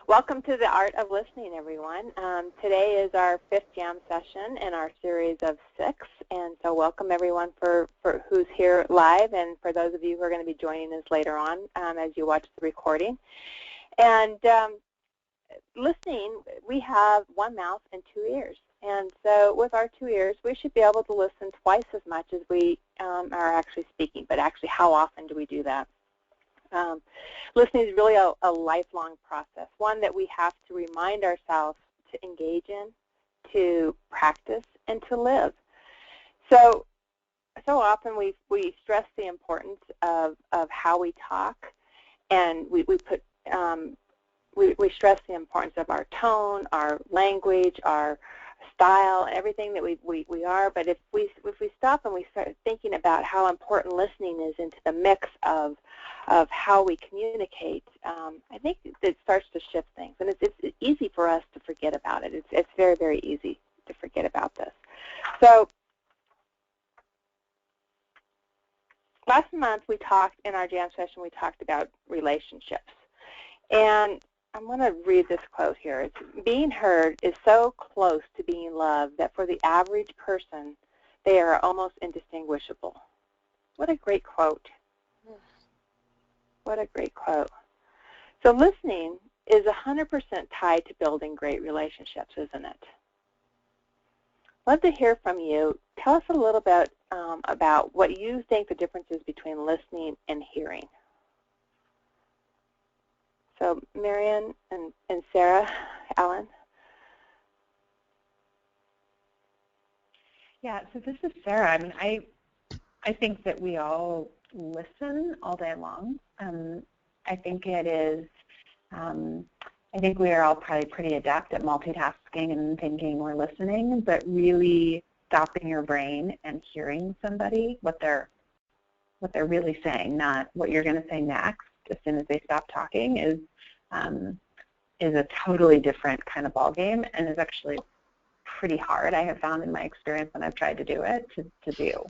Welcome to the Art of Listening, everyone. Today is our 5th jam session in our series of 6, and so welcome everyone for who's here live, and for those of you who are going to be joining us later on as you watch the recording. And listening, we have one mouth and 2 ears, and so with our 2 ears, we should be able to listen twice as much as we are actually speaking, but actually how often do we do that? Listening is really a lifelong process, one that we have to remind ourselves to engage in, to practice, and to live. So often we stress the importance of how we talk, and we stress the importance of our tone, our language, our style, everything that we are. But if we stop and we start thinking about how important listening is into the mix of how we communicate, I think it starts to shift things, and it's easy for us to forget about it. It's very, very easy to forget about this. So last month we talked in our jam session. We talked about relationships, and I'm going to read this quote here. It's, being heard is so close to being loved that for the average person, they are almost indistinguishable. What a great quote. What a great quote. So listening is 100% tied to building great relationships, isn't it? I'd love to hear from you. Tell us a little bit about what you think the difference is between listening and hearing. So Marian and Sarah, Alan. Yeah, so this is Sarah. I mean, I think that we all listen all day long. I think it is, I think we are all probably pretty adept at multitasking and thinking we're listening, but really stopping your brain and hearing somebody, what they're really saying, not what you're going to say next as soon as they stop talking, is a totally different kind of ballgame, and is actually pretty hard, I have found in my experience when I've tried to do it, to do.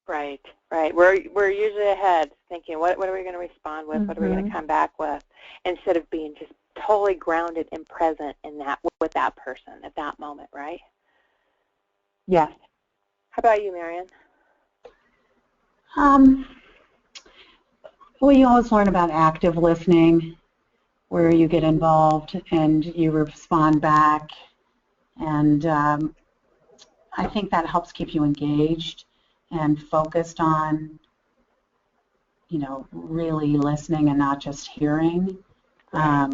Right, right. We're usually ahead thinking, what are we going to respond with? What are we going to come back with? Instead of being just totally grounded and present in that with that person at that moment, right? Yes. How about you, Marian? Well, you always learn about active listening, where you get involved and you respond back, and I think that helps keep you engaged and focused on, really listening and not just hearing. I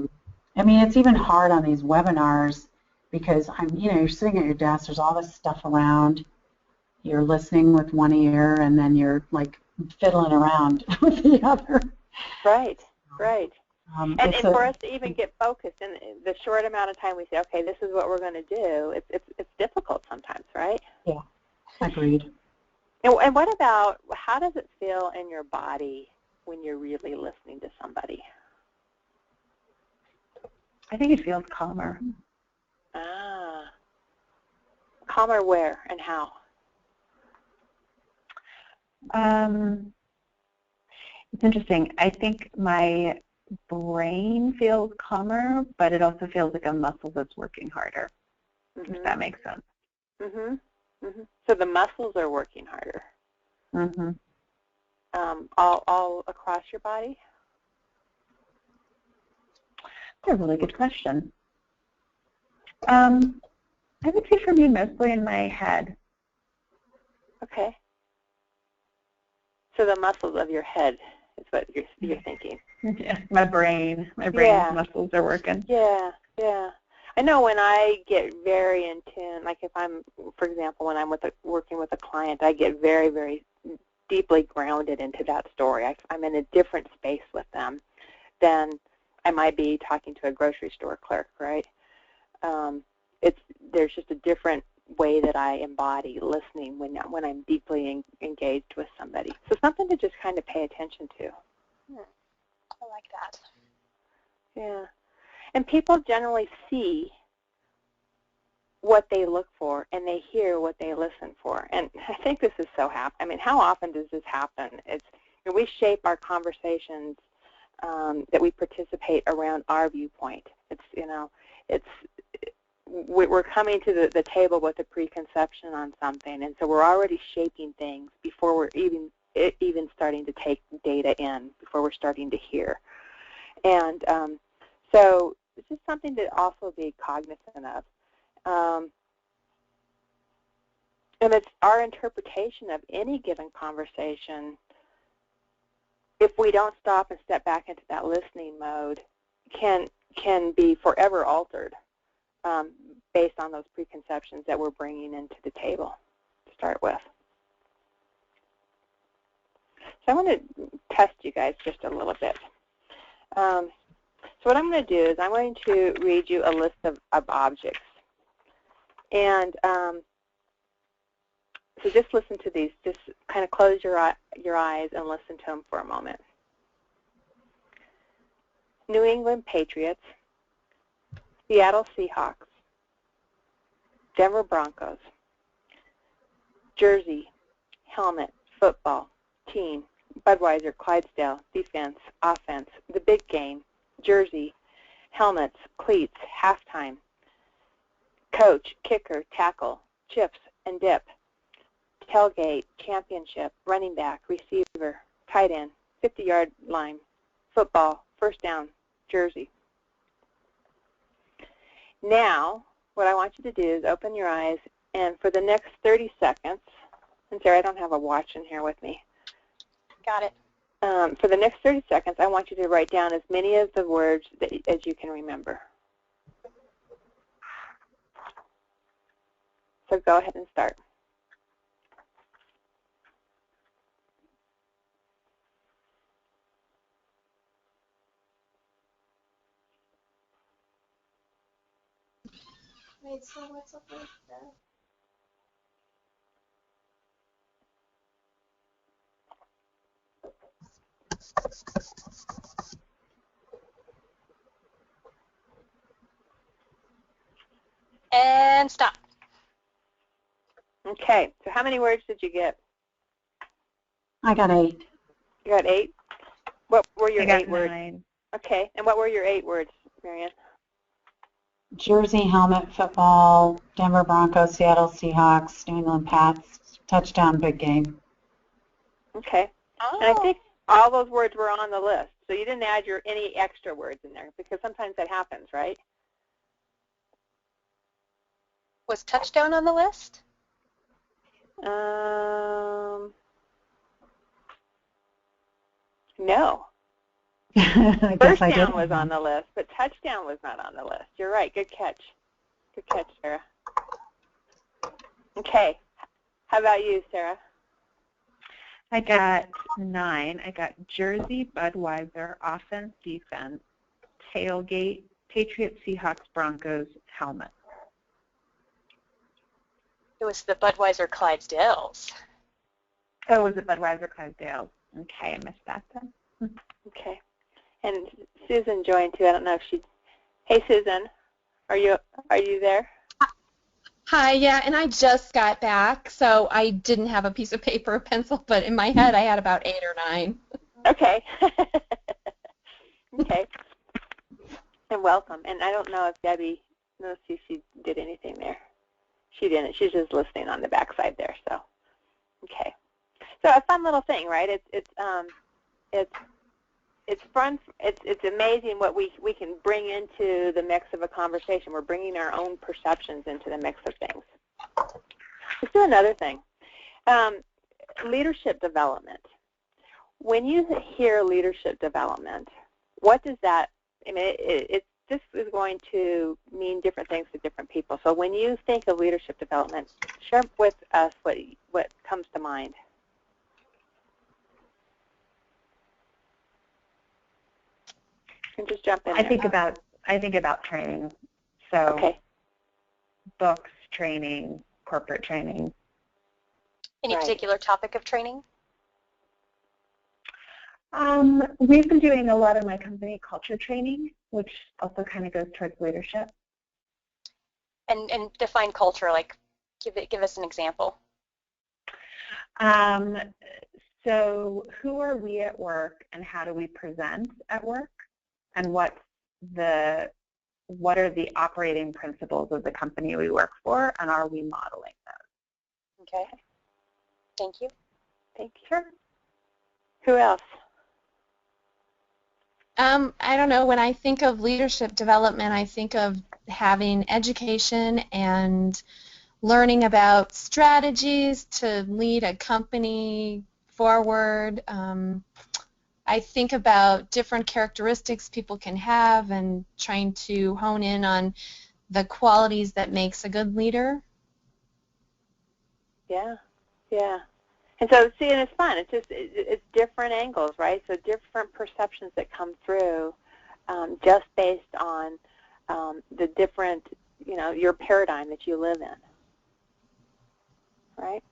mean, it's even hard on these webinars because you're sitting at your desk, there's all this stuff around, you're listening with one ear and then you're like fiddling around with the other. Right, right. And for us to even get focused in the short amount of time we say, okay, this is what we're going to do, it's difficult sometimes, right? Yeah, agreed. And what about, how does it feel in your body when you're really listening to somebody? I think it feels calmer. Ah. Calmer where and how? It's interesting. I think my brain feels calmer, but it also feels like a muscle that's working harder, if that makes sense. So the muscles are working harder. All across your body? That's a really good question. I would say for me mostly in my head. Okay. So the muscles of your head is what you're thinking. Yeah, my brain's muscles are working. Yeah, yeah. I know when I get very in tune, like if I'm, for example, when I'm working with a client, I get very, very deeply grounded into that story. I'm in a different space with them than I might be talking to a grocery store clerk, right? There's just a different way that I embody listening when I'm deeply engaged with somebody. So something to just kind of pay attention to. I like that. Yeah. And people generally see what they look for, and they hear what they listen for. And I think this is so happen. I mean, how often does this happen? We shape our conversations that we participate around our viewpoint. We're coming to the table with a preconception on something, and so we're already shaping things before we're even starting to take data in, before we're starting to hear. And so it's just something to also be cognizant of. And it's our interpretation of any given conversation. If we don't stop and step back into that listening mode, can be forever altered based on those preconceptions that we're bringing into the table to start with. So I want to test you guys just a little bit. So what I'm going to do is I'm going to read you a list of objects. And so just listen to these. Just kind of close your eyes and listen to them for a moment. New England Patriots, Seattle Seahawks, Denver Broncos, jersey, helmet, football, team, Budweiser, Clydesdale, defense, offense, the big game, jersey, helmets, cleats, halftime, coach, kicker, tackle, chips and dip, tailgate, championship, running back, receiver, tight end, 50-yard line, football, first down, jersey. Now, what I want you to do is open your eyes, and for the next 30 seconds, and Sarah, I don't have a watch in here with me. Got it. For the next 30 seconds, I want you to write down as many of the words as you can remember. So go ahead and start. Wait, so what's up with that? And stop. Okay, so how many words did you get? I got 8. You got 8? What were your 8 words? 9. Okay, and what were your 8 words, Marianne? Jersey, helmet, football, Denver Broncos, Seattle Seahawks, New England Pats, touchdown, big game. Okay. Oh. And I think all those words were on the list, so you didn't add any extra words in there, because sometimes that happens, right? Was touchdown on the list? No. I guess First I down did. was on the list, but touchdown was not on the list. You're right. Good catch. Good catch, Sarah. Okay. How about you, Sarah? I got 9. I got jersey, Budweiser, offense, defense, tailgate, Patriots, Seahawks, Broncos, helmet. It was the Budweiser Clydesdales. Oh, was it Budweiser, Clydesdale? Okay, I missed that then. Okay. And Susan joined too. I don't know if she. Hey, Susan, are you there? Hi, yeah, and I just got back, so I didn't have a piece of paper or pencil, but in my head I had about 8 or 9. Okay. Okay. And welcome. And I don't know if Debbie knows if she did anything there. She didn't. She's just listening on the backside there. So, okay. So a fun little thing, right? It's fun. It's amazing what we can bring into the mix of a conversation. We're bringing our own perceptions into the mix of things. Let's do another thing. Leadership development. When you hear leadership development, what does that? I mean, this is going to mean different things to different people. So when you think of leadership development, share with us what comes to mind. You can just jump in. I think about training. So okay. Books, training, corporate training. Any particular topic of training? We've been doing a lot of my company culture training, which also kind of goes towards leadership. And define culture, like give us an example. So who are we at work and how do we present at work? And what's the what are the operating principles of the company we work for, and are we modeling those? Okay. Thank you. Thank you. Sure. Who else? I don't know. When I think of leadership development, I think of having education and learning about strategies to lead a company forward. I think about different characteristics people can have and trying to hone in on the qualities that makes a good leader. Yeah, yeah. And so, see, and it's fun. It's different angles, right? So different perceptions that come through just based on the different, your paradigm that you live in, right?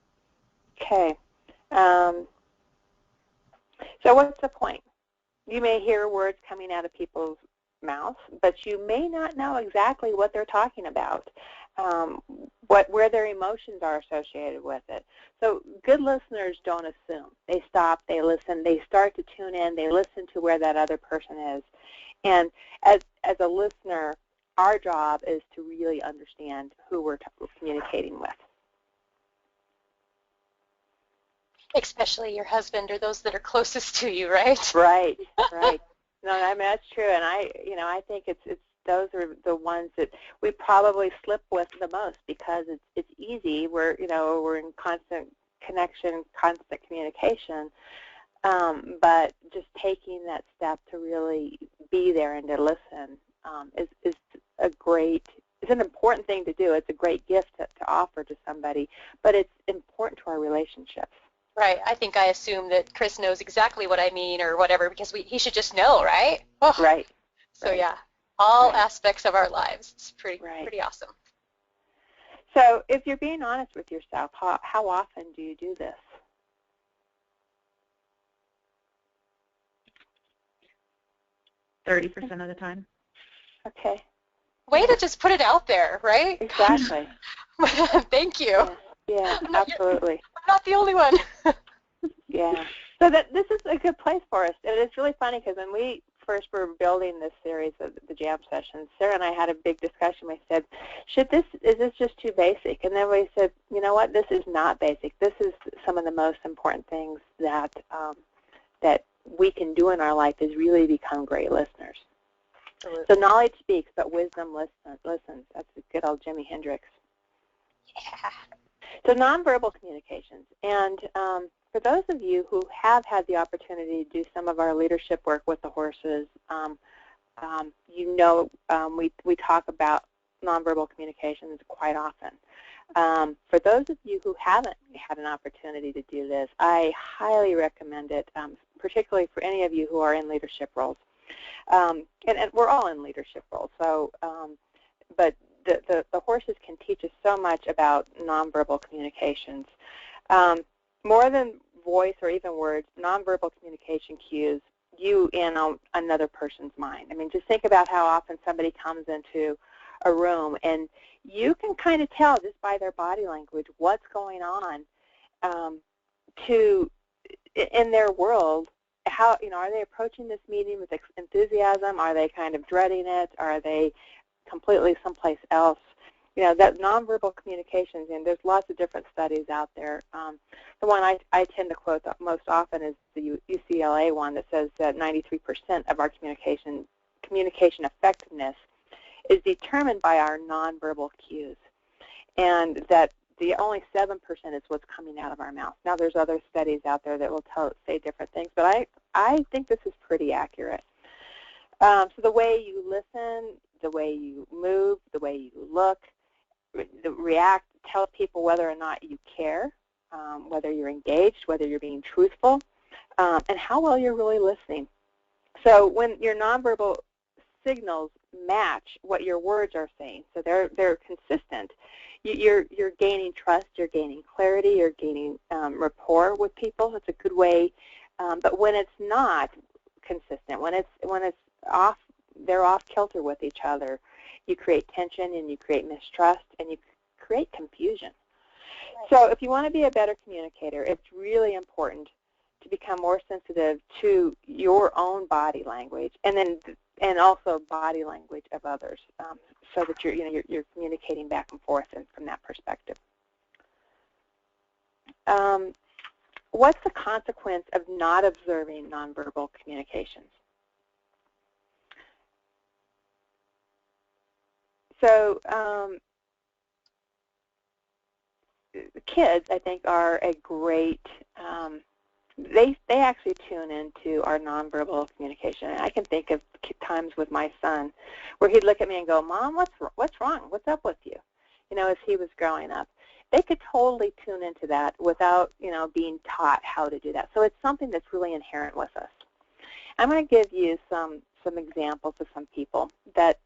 Okay. So what's the point? You may hear words coming out of people's mouths, but you may not know exactly what they're talking about, where their emotions are associated with it. So good listeners don't assume. They stop, they listen, they start to tune in, they listen to where that other person is. And as a listener, our job is to really understand who we're communicating with. Especially your husband or those that are closest to you, right? Right, right. No, I mean that's true, and I think it's those are the ones that we probably slip with the most because it's easy. We're in constant connection, constant communication, but just taking that step to really be there and to listen is an important thing to do. It's a great gift to offer to somebody, but it's important to our relationships. Right. I think I assume that Chris knows exactly what I mean or whatever because he should just know, right? Oh. Right. So right. yeah, all right. aspects of our lives. It's pretty awesome. So if you're being honest with yourself, how often do you do this? %30 of the time. Okay. Way to just put it out there, right? Exactly. Thank you. Yeah, absolutely. I'm not the only one. Yeah. So this is a good place for us. And it's really funny because when we first were building this series of the jam sessions, Sarah and I had a big discussion. We said, is this just too basic? And then we said, you know what, this is not basic. This is some of the most important things that that we can do in our life is really become great listeners. Absolutely. So knowledge speaks, but wisdom listens. That's a good old Jimi Hendrix. Yeah. So nonverbal communications. And for those of you who have had the opportunity to do some of our leadership work with the horses, we talk about nonverbal communications quite often. For those of you who haven't had an opportunity to do this, I highly recommend it, particularly for any of you who are in leadership roles. And we're all in leadership roles, so but the horses can teach us so much about nonverbal communications. More than voice or even words, nonverbal communication cues you in on another person's mind. I mean, just think about how often somebody comes into a room and you can kind of tell just by their body language what's going on in their world. How, are they approaching this meeting with enthusiasm? Are they kind of dreading it? Are they completely someplace else? That nonverbal communications, and there's lots of different studies out there. The one I tend to quote most often is the UCLA one that says that 93% of our communication effectiveness is determined by our nonverbal cues, and that the only 7% is what's coming out of our mouth. Now, there's other studies out there that will say different things, but I think this is pretty accurate. So the way you listen, the way you move, the way you look, react, tell people whether or not you care, whether you're engaged, whether you're being truthful, and how well you're really listening. So when your nonverbal signals match what your words are saying, so they're consistent, you're gaining trust, you're gaining clarity, you're gaining rapport with people. It's a good way. But when it's not consistent, when it's off, they're off kilter with each other, you create tension and you create mistrust and you create confusion. So if you want to be a better communicator, it's really important to become more sensitive to your own body language and then and also body language of others, so that you're communicating back and forth and from that perspective. What's the consequence of not observing nonverbal communications? So kids, I think, are a great, they actually tune into our nonverbal communication. And I can think of times with my son where he'd look at me and go, "Mom, what's wrong? What's up with you?" As he was growing up. They could totally tune into that without, being taught how to do that. So it's something that's really inherent with us. I'm going to give you some examples of some people that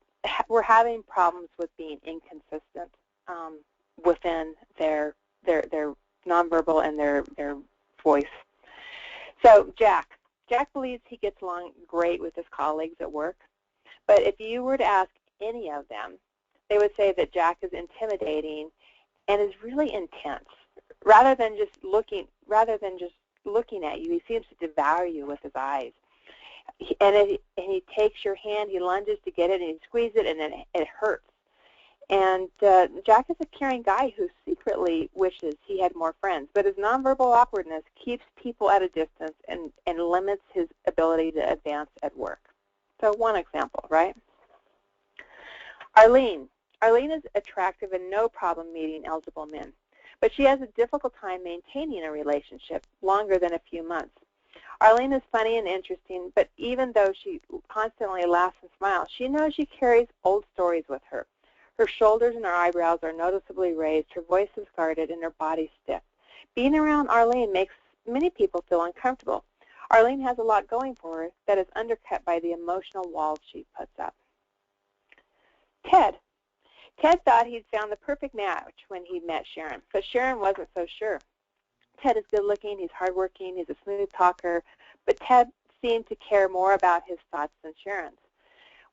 were having problems with being inconsistent within their nonverbal and their voice. So Jack believes he gets along great with his colleagues at work, but if you were to ask any of them, they would say that Jack is intimidating and is really intense. Rather than just looking at you, he seems to devour you with his eyes. And he takes your hand, he lunges to get it, and he squeezes it, and then it hurts. And Jack is a caring guy who secretly wishes he had more friends, but his nonverbal awkwardness keeps people at a distance and limits his ability to advance at work. So one example, right? Arlene is attractive and no problem meeting eligible men, but she has a difficult time maintaining a relationship longer than a few months. Arlene is funny and interesting, but even though she constantly laughs and smiles, she knows she carries old stories with her. Her shoulders and her eyebrows are noticeably raised, her voice is guarded, and her body stiff. Being around Arlene makes many people feel uncomfortable. Arlene has a lot going for her that is undercut by the emotional walls she puts up. Ted thought he'd found the perfect match when he met Sharon, but Sharon wasn't so sure. Ted is good-looking, he's hardworking, he's a smooth talker, but Ted seemed to care more about his thoughts than Sharon's.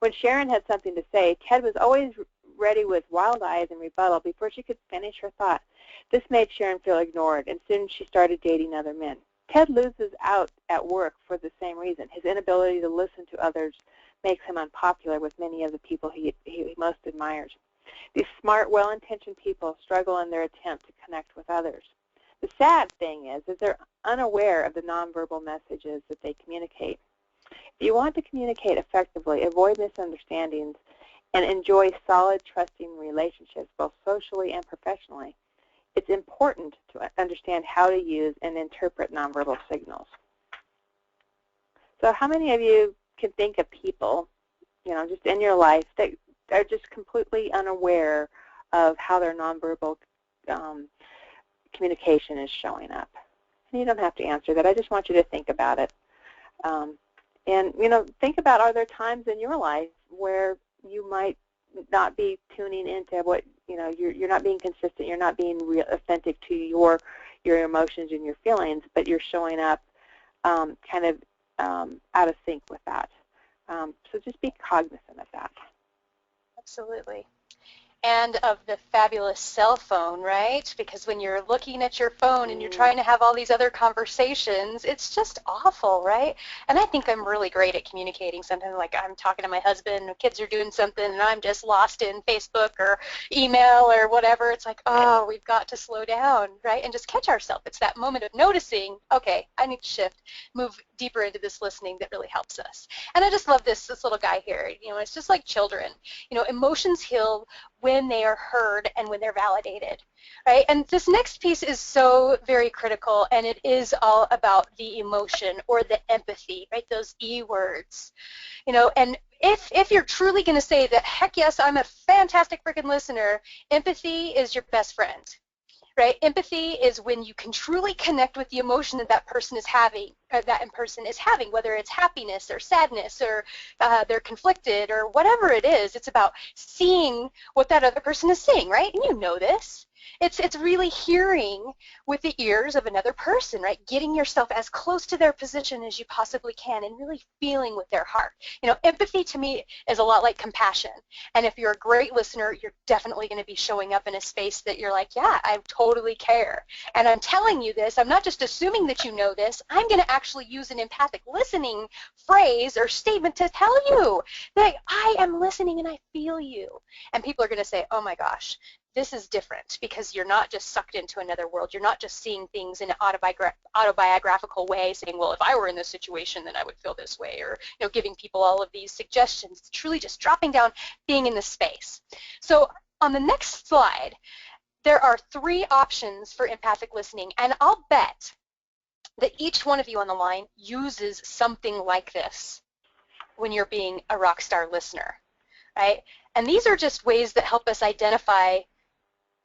When Sharon had something to say, Ted was always ready with wild eyes and rebuttal before she could finish her thought. This made Sharon feel ignored, and soon she started dating other men. Ted loses out at work for the same reason. His inability to listen to others makes him unpopular with many of the people he most admires. These smart, well-intentioned people struggle in their attempt to connect with others. The sad thing is they're unaware of the nonverbal messages that they communicate. If you want to communicate effectively, avoid misunderstandings, and enjoy solid, trusting relationships, both socially and professionally, it's important to understand how to use and interpret nonverbal signals. So how many of you can think of people, just in your life that are just completely unaware of how their nonverbal communication is showing up? And you don't have to answer that. I just want you to think about it. And, think about, are there times in your life where you might not be tuning into what, you're not being consistent, you're not being authentic to your emotions and your feelings, but you're showing up kind of out of sync with that. So just be cognizant of that. Absolutely. And of the fabulous cell phone, right? Because when you're looking at your phone and you're trying to have all these other conversations, it's just awful, right? And I think I'm really great at communicating. Sometimes, like, I'm talking to my husband, the kids are doing something, and I'm just lost in Facebook or email or whatever. It's like, oh, we've got to slow down, right? And just catch ourselves. It's that moment of noticing, okay, I need to shift, move deeper into this listening that really helps us. And I just love this little guy here. It's just like children. Emotions heal when they are heard and when they're validated, right? And this next piece is so very critical, and it is all about the emotion or the empathy, right? Those E words, and if you're truly going to say that, heck yes, I'm a fantastic freaking listener, empathy is your best friend, right? Empathy is when you can truly connect with the emotion that that person is having, whether it's happiness or sadness or they're conflicted or whatever it is. It's about seeing what that other person is saying, right? And you know this. It's really hearing with the ears of another person, right? Getting yourself as close to their position as you possibly can and really feeling with their heart. You know, empathy to me is a lot like compassion. And if you're a great listener, you're definitely going to be showing up in a space that you're like, yeah, I totally care. And I'm telling you this, I'm not just assuming that you know this, I'm going to actually use an empathic listening phrase or statement to tell you that I am listening and I feel you. And people are going to say, oh my gosh, this is different because you're not just sucked into another world. You're not just seeing things in an autobiographical way, saying, well, if I were in this situation, then I would feel this way, or giving people all of these suggestions. It's truly just dropping down, being in this space. So on the next slide, there are 3 options for empathic listening, and I'll bet that each one of you on the line uses something like this when you're being a rock star listener, right? And these are just ways that help us identify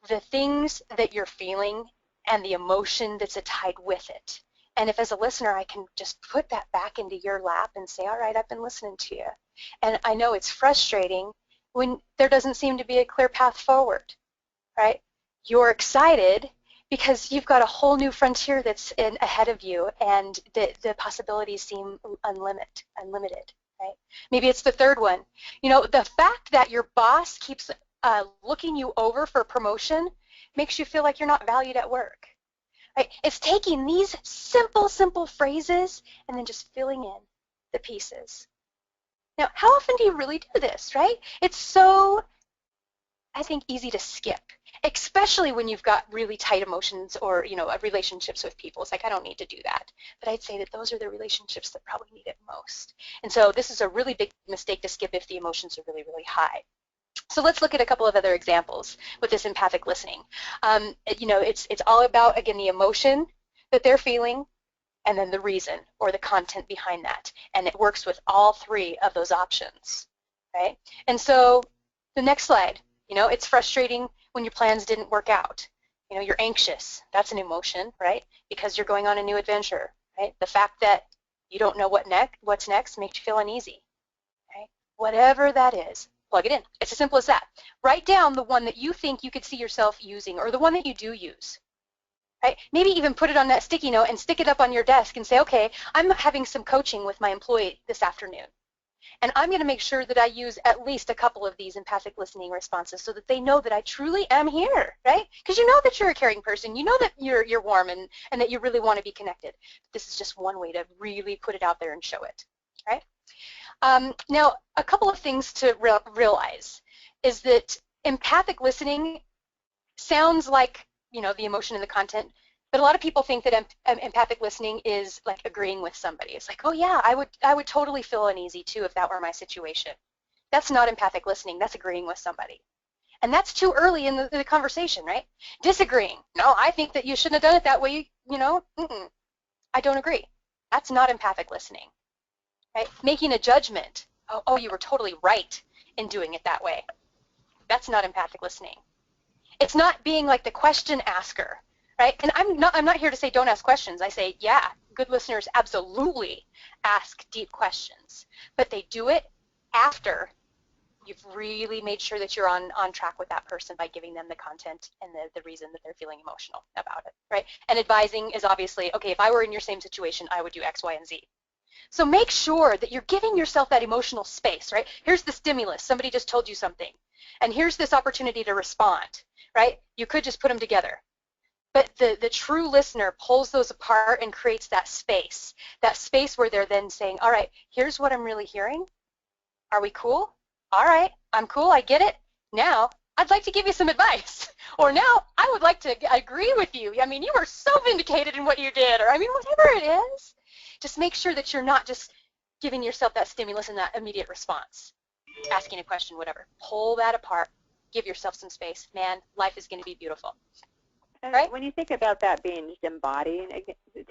the things that you're feeling and the emotion that's tied with it. And if as a listener I can just put that back into your lap and say, all right, I've been listening to you. And I know it's frustrating when there doesn't seem to be a clear path forward, right? You're excited because you've got a whole new frontier that's ahead of you, and the possibilities seem unlimited, right? Maybe it's the third one. The fact that your boss keeps looking you over for promotion makes you feel like you're not valued at work. Right? It's taking these simple phrases and then just filling in the pieces. Now, how often do you really do this, right? It's so, I think, easy to skip, especially when you've got really tight emotions or, relationships with people. It's like, I don't need to do that. But I'd say that those are the relationships that probably need it most. And so this is a really big mistake to skip if the emotions are really, really high. So let's look at a couple of other examples with this empathic listening. It's all about, again, the emotion that they're feeling and then the reason or the content behind that. And it works with all 3 of those options, right? And so the next slide, it's frustrating when your plans didn't work out. You're anxious. That's an emotion, right? Because you're going on a new adventure, right? The fact that you don't know what's next makes you feel uneasy, right? Whatever that is, plug it in. It's as simple as that. Write down the one that you think you could see yourself using or the one that you do use. Right? Maybe even put it on that sticky note and stick it up on your desk and say, okay, I'm having some coaching with my employee this afternoon. And I'm going to make sure that I use at least a couple of these empathic listening responses so that they know that I truly am here, right? Because you know that you're a caring person. You know that you're warm and that you really want to be connected. This is just one way to really put it out there and show it, right? Now, a couple of things to realize is that empathic listening sounds like, the emotion and the content, but a lot of people think that empathic listening is like agreeing with somebody. It's like, oh yeah, I would totally feel uneasy too if that were my situation. That's not empathic listening. That's agreeing with somebody. And that's too early in the conversation, right? Disagreeing. No, I think that you shouldn't have done it that way. I don't agree. That's not empathic listening. Right? Making a judgment, oh, you were totally right in doing it that way. That's not empathic listening. It's not being like the question asker, right? And I'm not here to say don't ask questions. I say, yeah, good listeners absolutely ask deep questions, but they do it after you've really made sure that you're on track with that person by giving them the content and the reason that they're feeling emotional about it, right? And advising is obviously, okay, if I were in your same situation, I would do X, Y, and Z. So make sure that you're giving yourself that emotional space, right? Here's the stimulus. Somebody just told you something. And here's this opportunity to respond, right? You could just put them together. But the true listener pulls those apart and creates that space where they're then saying, all right, here's what I'm really hearing. Are we cool? All right, I'm cool. I get it. Now, I'd like to give you some advice. Or now, I would like to agree with you. I mean, you were so vindicated in what you did. Or, I mean, whatever it is. Just make sure that you're not just giving yourself that stimulus and that immediate response, asking a question, whatever. Pull that apart. Give yourself some space. Man, life is going to be beautiful. And right? when you think about that being just embodying,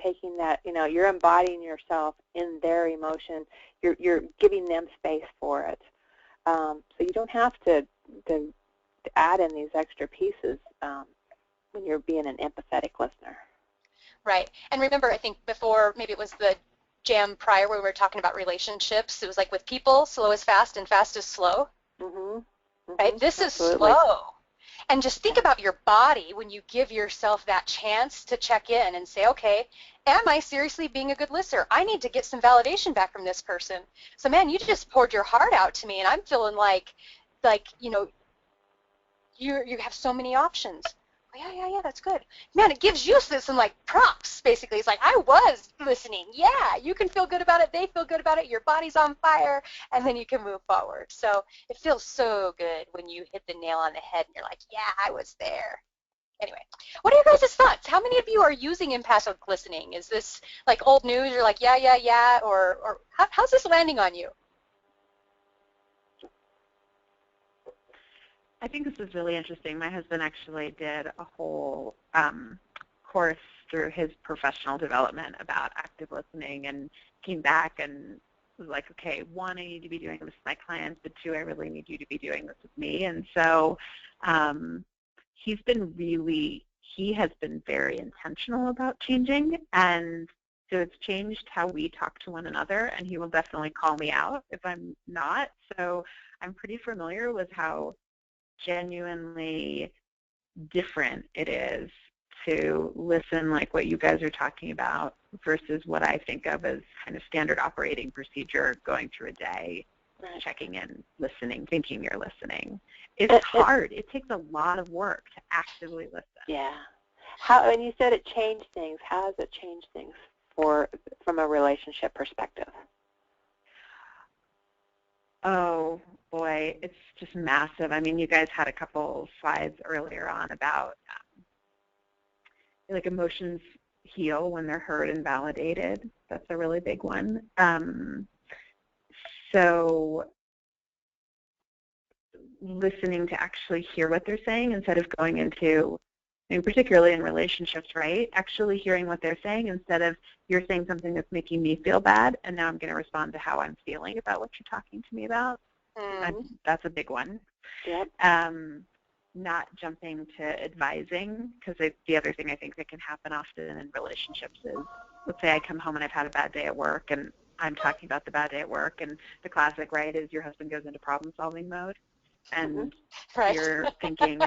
taking that, you're embodying yourself in their emotion. You're giving them space for it. So you don't have to add in these extra pieces when you're being an empathetic listener. Right. And remember, I think before, maybe it was the jam prior where we were talking about relationships, it was like with people, slow is fast and fast is slow. Mm-hmm. Mm-hmm. Right? This Absolutely. is slow. And just think about your body when you give yourself that chance to check in and say, okay, am I seriously being a good listener? I need to get some validation back from this person. So, man, you just poured your heart out to me, and I'm feeling like you know, you have so many options. Oh, yeah, that's good. Man, it gives you some like props, basically. It's like, I was listening. Yeah, you can feel good about it. They feel good about it. Your body's on fire, and then you can move forward. So it feels so good when you hit the nail on the head and you're like, yeah, I was there. Anyway, what are your guys' thoughts? How many of you are using empathic listening? Is this like old news? You're like, yeah, or how's this landing on you? I think this is really interesting. My husband actually did a whole course through his professional development about active listening, and came back and was like, okay, 1, I need to be doing this with my clients, but 2, I really need you to be doing this with me. And so he has been very intentional about changing, and so it's changed how we talk to one another, and he will definitely call me out if I'm not. So I'm pretty familiar with how genuinely different it is to listen like what you guys are talking about versus what I think of as kind of standard operating procedure, going through a day, Right. checking in, listening, thinking you're listening. It's hard. It takes a lot of work to actively listen. Yeah. How? And you said it changed things. How has it changed things from a relationship perspective? Oh, boy, it's just massive. I mean, you guys had a couple slides earlier on about like emotions heal when they're heard and validated. That's a really big one. So listening to actually hear what they're saying instead of going into, I mean, particularly in relationships, right? Actually hearing what they're saying instead of, you're saying something that's making me feel bad, and now I'm going to respond to how I'm feeling about what you're talking to me about. That's a big one. Yep. Not jumping to advising, because the other thing I think that can happen often in relationships is, let's say I come home and I've had a bad day at work, and I'm talking about the bad day at work, and the classic, right, is your husband goes into problem-solving mode, and Right. You're thinking,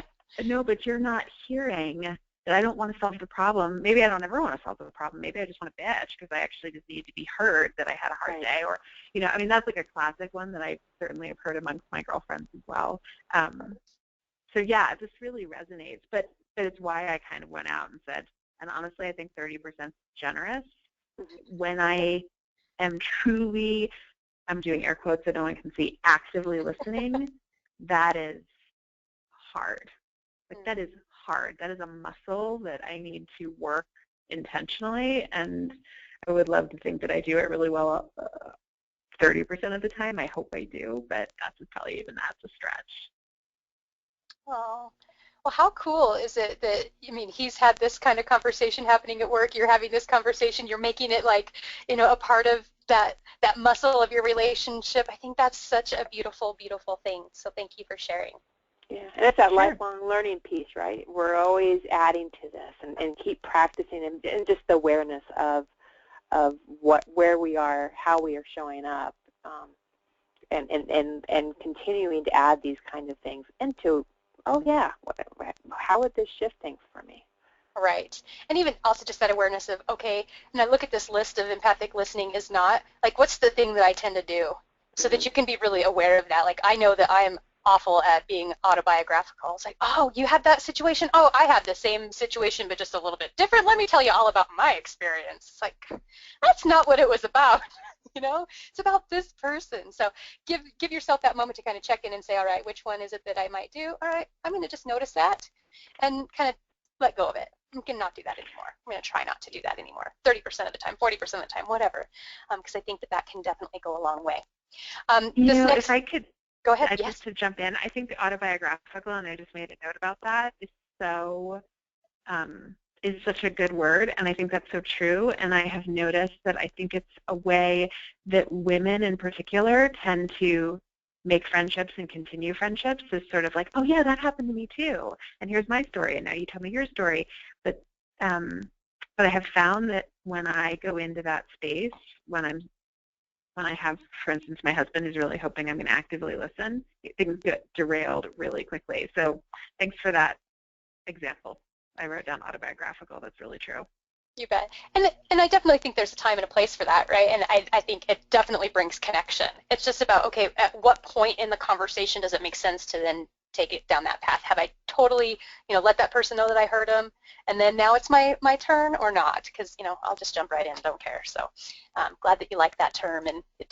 no, but you're not hearing that I don't want to solve the problem. Maybe I don't ever want to solve the problem. Maybe I just want to bitch because I actually just need to be heard that I had a hard day. Or, you know, I mean, that's like a classic one that I certainly have heard amongst my girlfriends as well. So, yeah, this really resonates. But it's why I kind of went out and said, and honestly, I think 30% is generous. When I am truly, I'm doing air quotes so no one can see, actively listening, that is hard. Like, that is hard. That is a muscle that I need to work intentionally, and I would love to think that I do it really well 30% of the time. I hope I do, but that's probably even that's a stretch. Oh, well, how cool is it that, I mean, he's had this kind of conversation happening at work, you're having this conversation, you're making it like, you know, a part of that muscle of your relationship. I think that's such a beautiful, beautiful thing. So thank you for sharing. Yeah, and it's that lifelong learning piece, right? We're always adding to this and keep practicing, and just the awareness of where we are, how we are showing up, and continuing to add these kinds of things into, oh yeah, how would this shift things for me? Right. And even also just that awareness of, okay, and I look at this list of empathic listening is not, like, what's the thing that I tend to do? So that you can be really aware of that. Like, I know that I am awful at being autobiographical. It's like, oh, you had that situation? Oh, I had the same situation, but just a little bit different. Let me tell you all about my experience. It's like, that's not what it was about. You know, it's about this person. So give yourself that moment to kind of check in and say, all right, which one is it that I might do? All right, I'm going to just notice that and kind of let go of it. I'm going to not do that anymore. I'm going to try not to do that anymore. 30% of the time, 40% of the time, whatever, because I think that can definitely go a long way. You know, if I could, go ahead. Yes. Just to jump in, I think the autobiographical, and I just made a note about that, is such a good word, and I think that's so true. And I have noticed that I think it's a way that women in particular tend to make friendships and continue friendships, is sort of like, oh yeah, that happened to me too, and here's my story, and now you tell me your story. But I have found that when I go into that space, when I'm when I have, for instance, my husband is really hoping I'm going to actively listen, things get derailed really quickly. So thanks for that example. I wrote down autobiographical. That's really true. You bet. And I definitely think there's a time and a place for that, right? And I think it definitely brings connection. It's just about, okay, at what point in the conversation does it make sense to then take it down that path? Have I totally, let that person know that I heard them, and then now it's my turn, or not? Because, I'll just jump right in, don't care. So I'm glad that you like that term, and it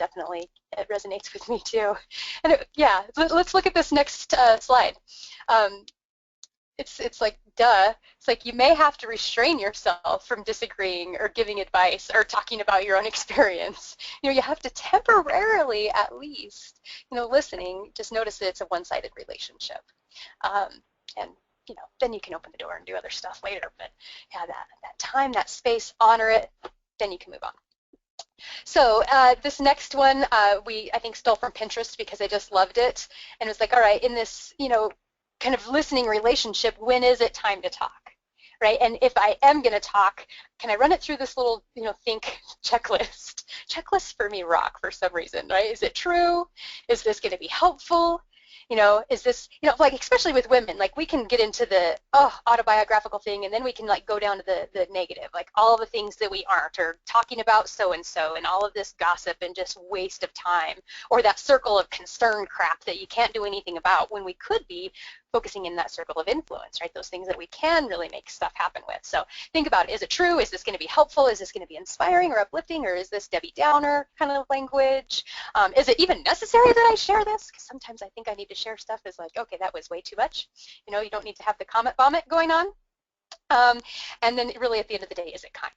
resonates with me too. And yeah, let's look at this next slide. It's like, duh. It's like you may have to restrain yourself from disagreeing or giving advice or talking about your own experience. You have to temporarily, at least, listening. Just notice that it's a one-sided relationship, and then you can open the door and do other stuff later. But yeah, that time, that space, honor it. Then you can move on. So this next one I think stole from Pinterest because I just loved it, and it was like, all right, in this kind of listening relationship, when is it time to talk, right? And if I am going to talk, can I run it through this little, think checklist? Checklists for me rock for some reason, right? Is it true? Is this going to be helpful? Is this, like, especially with women, like, we can get into the autobiographical thing, and then we can, like, go down to the negative, like all the things that we aren't, or talking about so-and-so, and all of this gossip and just waste of time, or that circle of concern crap that you can't do anything about, when we could be focusing in that circle of influence, right? Those things that we can really make stuff happen with. So think about it. Is it true? Is this going to be helpful? Is this going to be inspiring or uplifting? Or is this Debbie Downer kind of language? Is it even necessary that I share this? Because sometimes I think I need to share stuff is like, okay, that was way too much. You don't need to have the comment vomit going on. And then really at the end of the day, is it kind?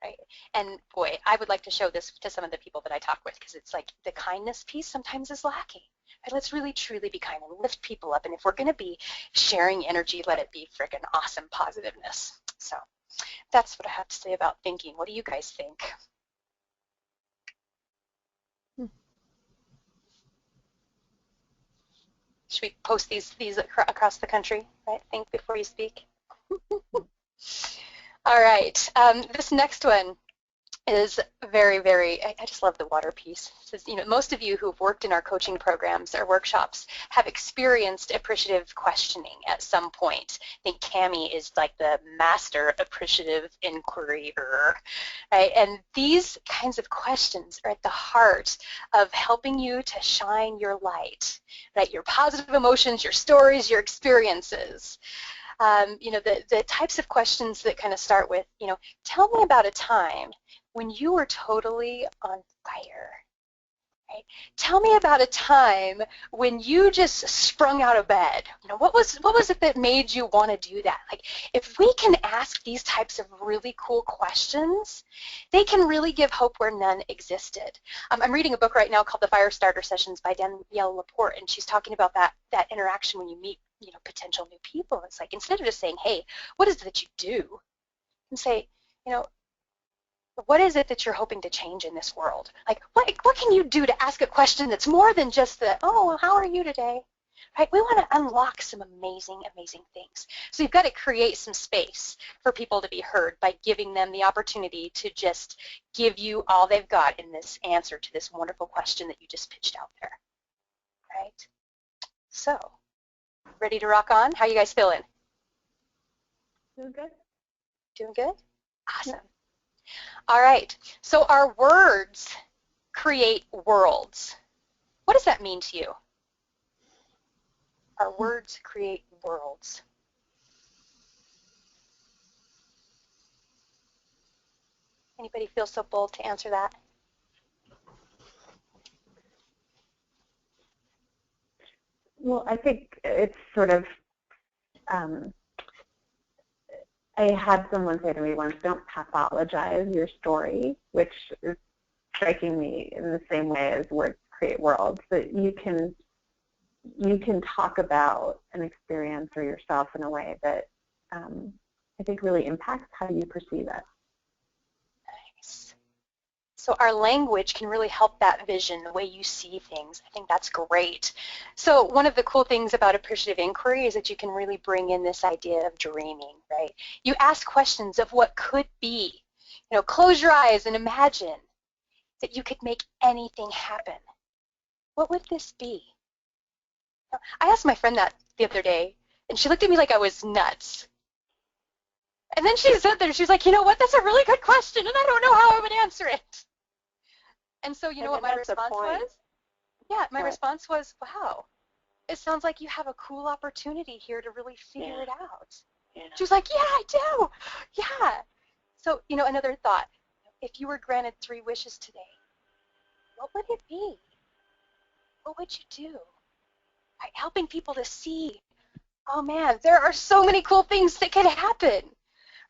Right? And boy, I would like to show this to some of the people that I talk with, because it's like the kindness piece sometimes is lacking. Right? Let's really truly be kind and lift people up. And if we're going to be sharing energy, let it be frickin' awesome positiveness. So that's what I have to say about thinking. What do you guys think? Should we post these across the country? Right? Think before you speak. All right. This next one is very, very, I just love the water piece. It says, most of you who've worked in our coaching programs or workshops have experienced appreciative questioning at some point. I think Cammie is like the master appreciative inquirer, right? And these kinds of questions are at the heart of helping you to shine your light, right? Your positive emotions, your stories, your experiences. The types of questions that kind of start with, tell me about a time when you were totally on fire, right? Tell me about a time when you just sprung out of bed. What was it that made you want to do that? Like, if we can ask these types of really cool questions, they can really give hope where none existed. I'm reading a book right now called The Fire Starter Sessions by Danielle Laporte, and she's talking about that interaction when you meet potential new people. It's like, instead of just saying, hey, what is it that you do? And say, what is it that you're hoping to change in this world? Like, what can you do to ask a question that's more than just the, oh, how are you today? Right? We want to unlock some amazing, amazing things. So you've got to create some space for people to be heard by giving them the opportunity to just give you all they've got in this answer to this wonderful question that you just pitched out there. Right? So, ready to rock on? How are you guys feeling? Doing good. Doing good? Awesome. Yeah. All right. So our words create worlds. What does that mean to you? Our words create worlds. Anybody feel so bold to answer that? Well, I think it's sort of, I had someone say to me once, don't pathologize your story, which is striking me in the same way as words create worlds. That you can talk about an experience or yourself in a way that I think really impacts how you perceive it. Nice. So our language can really help that vision, the way you see things. I think that's great. So one of the cool things about appreciative inquiry is that you can really bring in this idea of dreaming, right? You ask questions of what could be. Close your eyes and imagine. that you could make anything happen, what would this be? I asked my friend that the other day, and she looked at me like I was nuts. And then she said that, she's like, you know what, that's a really good question, and I don't know how I would answer it. And so you know what my response was? Yeah, my response was, wow, it sounds like you have a cool opportunity here to really figure it out. Yeah. She was like, yeah, I do. Yeah. So, you know, another thought, if you were granted 3 wishes today, what would it be? What would you do? Right? Helping people to see, oh man, there are so many cool things that could happen.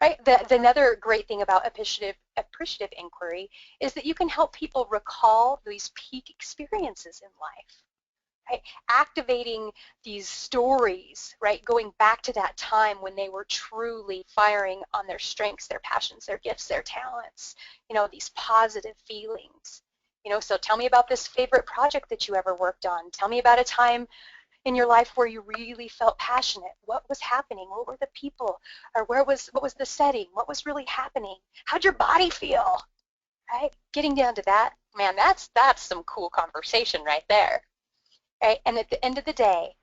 Right? Another great thing about appreciative inquiry is that you can help people recall these peak experiences in life. Right? Activating these stories, right? Going back to that time when they were truly firing on their strengths, their passions, their gifts, their talents, you know, these positive feelings. You know, so tell me about this favorite project that you ever worked on. Tell me about a time in your life where you really felt passionate. What was happening? What were the people? Or what was the setting? What was really happening? How'd your body feel? Right? Getting down to that, man, that's some cool conversation right there. Right? And at the end of the day,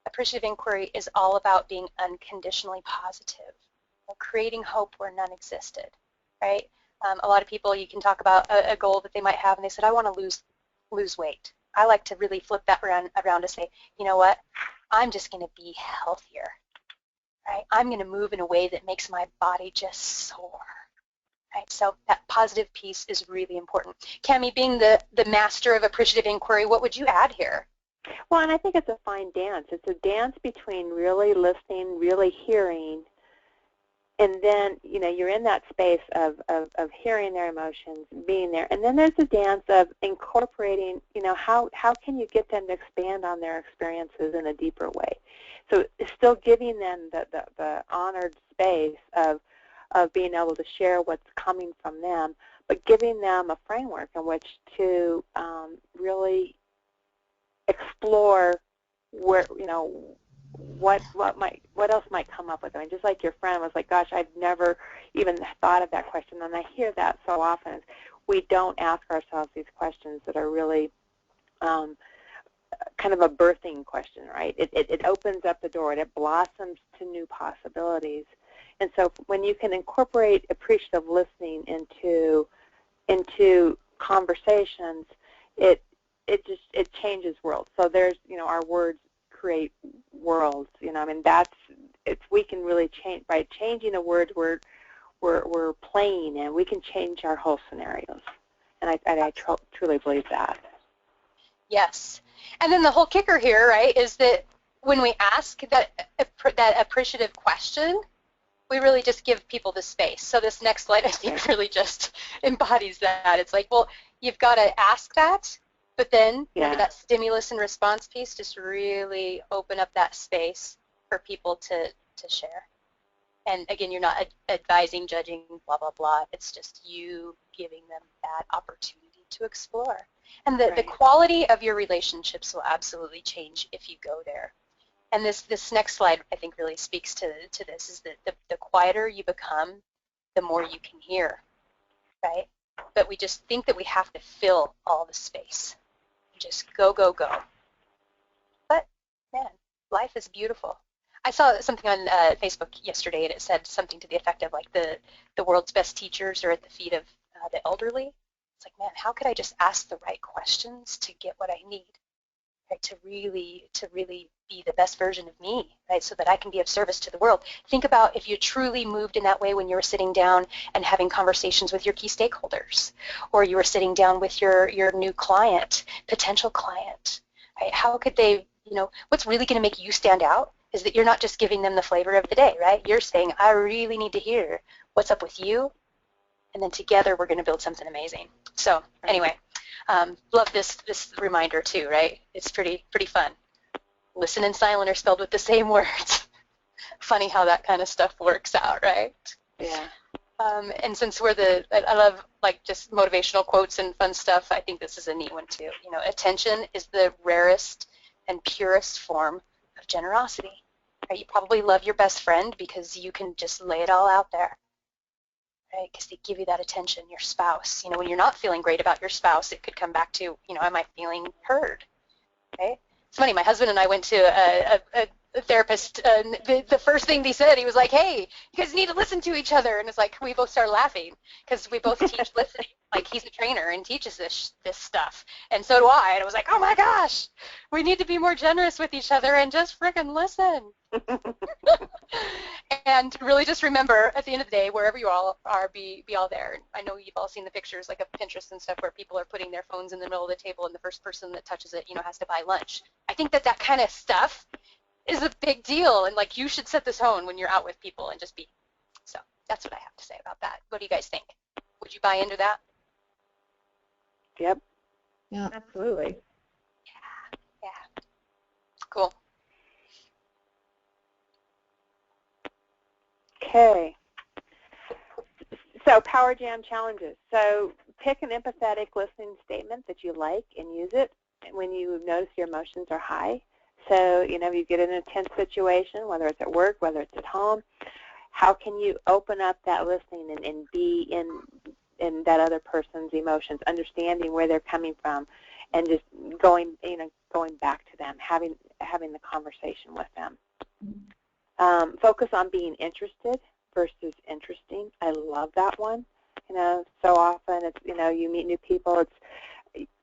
appreciative inquiry is all about being unconditionally positive, creating hope where none existed. Right? A lot of people, you can talk about a goal that they might have, and they said, I want to lose weight. I like to really flip that around to say, you know what, I'm just going to be healthier, right? I'm going to move in a way that makes my body just soar, right? So that positive piece is really important. Cami, being the master of appreciative inquiry, what would you add here? Well, and I think it's a fine dance. It's a dance between really listening, really hearing, and then, you know, you're in that space of hearing their emotions, being there. And then there's a dance of incorporating, you know, how can you get them to expand on their experiences in a deeper way. So still giving them the honored space of being able to share what's coming from them, but giving them a framework in which to really explore where, you know, what else might come up with them. And just like your friend was like, gosh, I've never even thought of that question, and I hear that so often. We don't ask ourselves these questions that are really kind of a birthing question, right? It opens up the door and it blossoms to new possibilities. And so when you can incorporate appreciative listening into conversations, it changes worlds. So there's, you know, our words create worlds, you know. I mean, we can really change by changing a word. We're playing, and we can change our whole scenarios. And I truly believe that. Yes, and then the whole kicker here, right, is that when we ask that appreciative question, we really just give people the space. So this next slide, I think, really just embodies that. It's like, well, you've got to ask that. But then, remember that stimulus and response piece, just really open up that space for people to share. And again, you're not advising, judging, blah, blah, blah. It's just you giving them that opportunity to explore. And the quality of your relationships will absolutely change if you go there. And this next slide, I think, really speaks to this, is that the quieter you become, the more you can hear, right? But we just think that we have to fill all the space. Just go, go, go. But, man, life is beautiful. I saw something on Facebook yesterday, and it said something to the effect of, like, the world's best teachers are at the feet of the elderly. It's like, man, how could I just ask the right questions to get what I need, right, to really be the best version of me, right, so that I can be of service to the world. Think about if you truly moved in that way when you were sitting down and having conversations with your key stakeholders, or you were sitting down with your new client, potential client, right? How could they, you know, what's really going to make you stand out is that you're not just giving them the flavor of the day, right? You're saying, I really need to hear what's up with you, and then together we're going to build something amazing. So anyway, love this reminder too, right? It's pretty fun. Listen and silent are spelled with the same words. Funny how that kind of stuff works out, right? Yeah. And since I love, like, just motivational quotes and fun stuff, I think this is a neat one too. You know, attention is the rarest and purest form of generosity. Right? You probably love your best friend because you can just lay it all out there. right? Because they give you that attention, your spouse. When you're not feeling great about your spouse, it could come back to, am I feeling heard, right? It's funny, my husband and I went to a therapist, and the first thing he said, he was like, hey, you guys need to listen to each other. And it's like, we both started laughing because we both teach listening. Like, he's a trainer and teaches this stuff. And so do I. And I was like, oh my gosh, we need to be more generous with each other and just frickin' listen. And really just remember, at the end of the day, wherever you all are, be all there. I know you've all seen the pictures, like, of Pinterest and stuff where people are putting their phones in the middle of the table and the first person that touches it, has to buy lunch. I think that kind of stuff is a big deal, and, like, you should set the tone when you're out with people and just be. So that's what I have to say about that. What do you guys think? Would you buy into that? Yep. Yeah. Absolutely. Yeah. Cool. Okay. So Power Jam challenges. So pick an empathetic listening statement that you like and use it when you notice your emotions are high. So, you get in a tense situation, whether it's at work, whether it's at home, how can you open up that listening and be in that other person's emotions, understanding where they're coming from, and just going back to them, having the conversation with them. Focus on being interested versus interesting. I love that one. So often it's, you meet new people.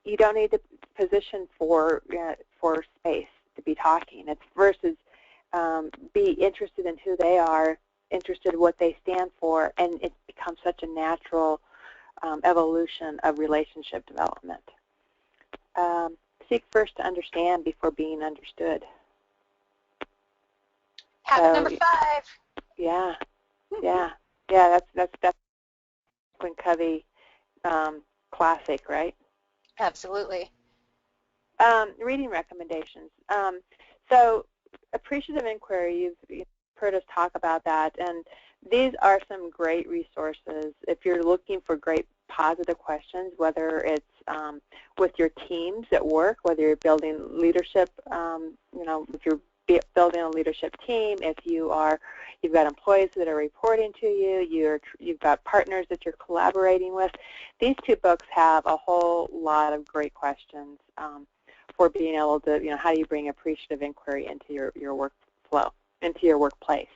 You don't need to position for space to be talking. It's versus be interested in who they are, interested in what they stand for, and it becomes such a natural evolution of relationship development. Seek first to understand before being understood. Habit number 5. Yeah. That's Quinn Covey classic, right? Absolutely. Reading recommendations. So appreciative inquiry, you've heard us talk about that, and these are some great resources if you're looking for great positive questions, whether it's with your teams at work, whether you're building leadership, if you're building a leadership team, if you've got employees that are reporting to you, you've got partners that you're collaborating with. These 2 books have a whole lot of great questions for being able to, how do you bring appreciative inquiry into your workflow, into your workplace.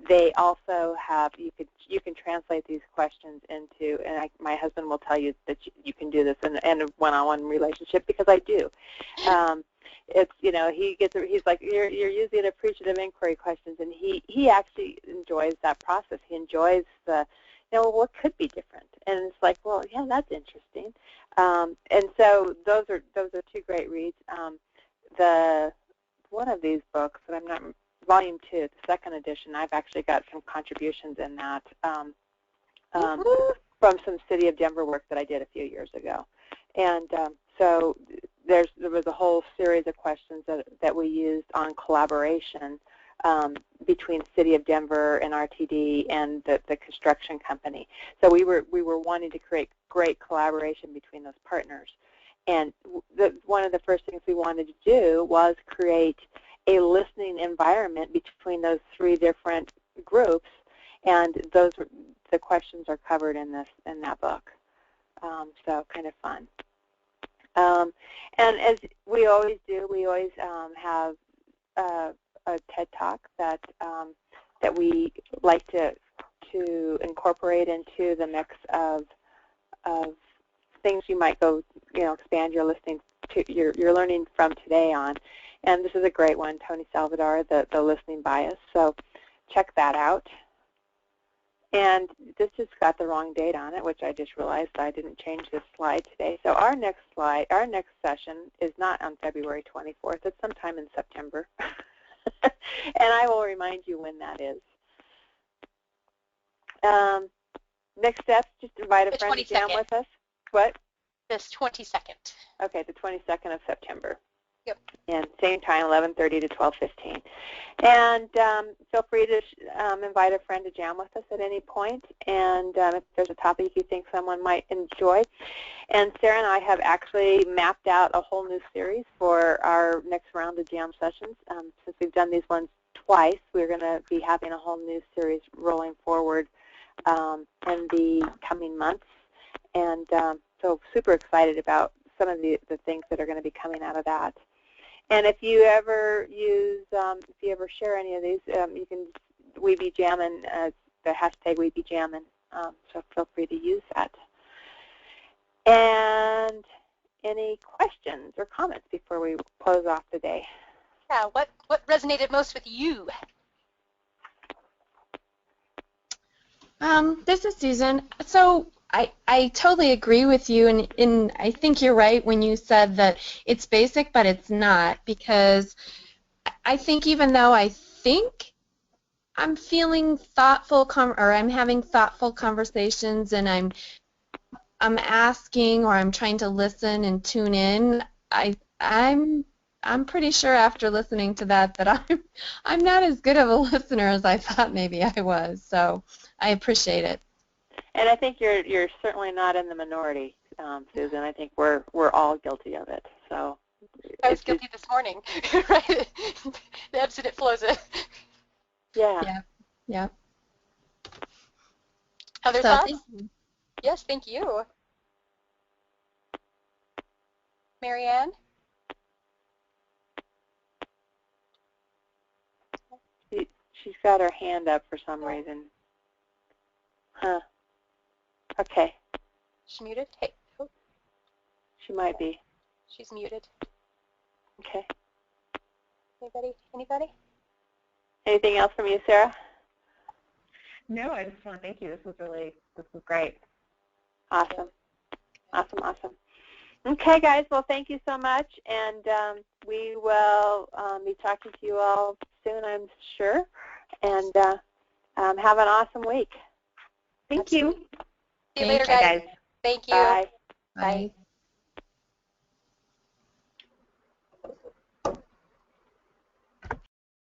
They also have, you can translate these questions into, and my husband will tell you that you can do this in a one-on-one relationship, because I do. It's, he's like, you're using appreciative inquiry questions, and he actually enjoys that process. He enjoys the, what could be different? And it's like, well, yeah, that's interesting. And so those are 2 great reads. One of these books, and I'm not, Volume 2, the 2nd edition, I've actually got some contributions in that from some City of Denver work that I did a few years ago. And so there was a whole series of questions that we used on collaboration between City of Denver and RTD and the construction company. So we were wanting to create great collaboration between those partners. And one of the first things we wanted to do was create a listening environment between those 3 different groups, and the questions are covered in that book. So kind of fun. And as we always do, we always have a TED Talk that we like to incorporate into the mix of things you might go, expand your listening to your learning from today on. And this is a great one, Tony Salvador, the listening bias. So check that out. And this just got the wrong date on it, which I just realized I didn't change this slide today. So our next session is not on February 24th. It's sometime in September. And I will remind you when that is. Next steps, just invite a friend to jam with us. What? This 22nd. Okay, the 22nd of September. Yep. And same time, 11:30 to 12:15. And feel free to invite a friend to jam with us at any point. And if there's a topic you think someone might enjoy. And Sarah and I have actually mapped out a whole new series for our next round of jam sessions. Since we've done these ones twice, we're going to be having a whole new series rolling forward in the coming months. And so super excited about some of the things that are going to be coming out of that. And if you ever use, if you ever share any of these, you can WeBeJammin, the hashtag WeBeJammin, so feel free to use that. And any questions or comments before we close off the day? Yeah, what resonated most with you? This is Susan. So I totally agree with you, and I think you're right when you said that it's basic, but it's not, because I think even though I think I'm feeling thoughtful, or I'm having thoughtful conversations, and I'm asking, or I'm trying to listen and tune in, I'm pretty sure after listening to that I'm not as good of a listener as I thought maybe I was. So I appreciate it. And I think you're certainly not in the minority, Susan. I think we're all guilty of it. So I was guilty this morning, right? The ebbs and it flows it. Yeah. Yeah. Other thoughts? Yes, thank you. Marianne? She's got her hand up for some reason. Huh. Okay. She's muted? Hey. Oh. She might be. She's muted. Okay. Anybody? Anything else from you, Sarah? No, I just want to thank you. This was great. Awesome. Okay, guys. Well, thank you so much, and we will be talking to you all soon, I'm sure. And have an awesome week. Thank you. See you later, guys. Thank you. Bye. Bye.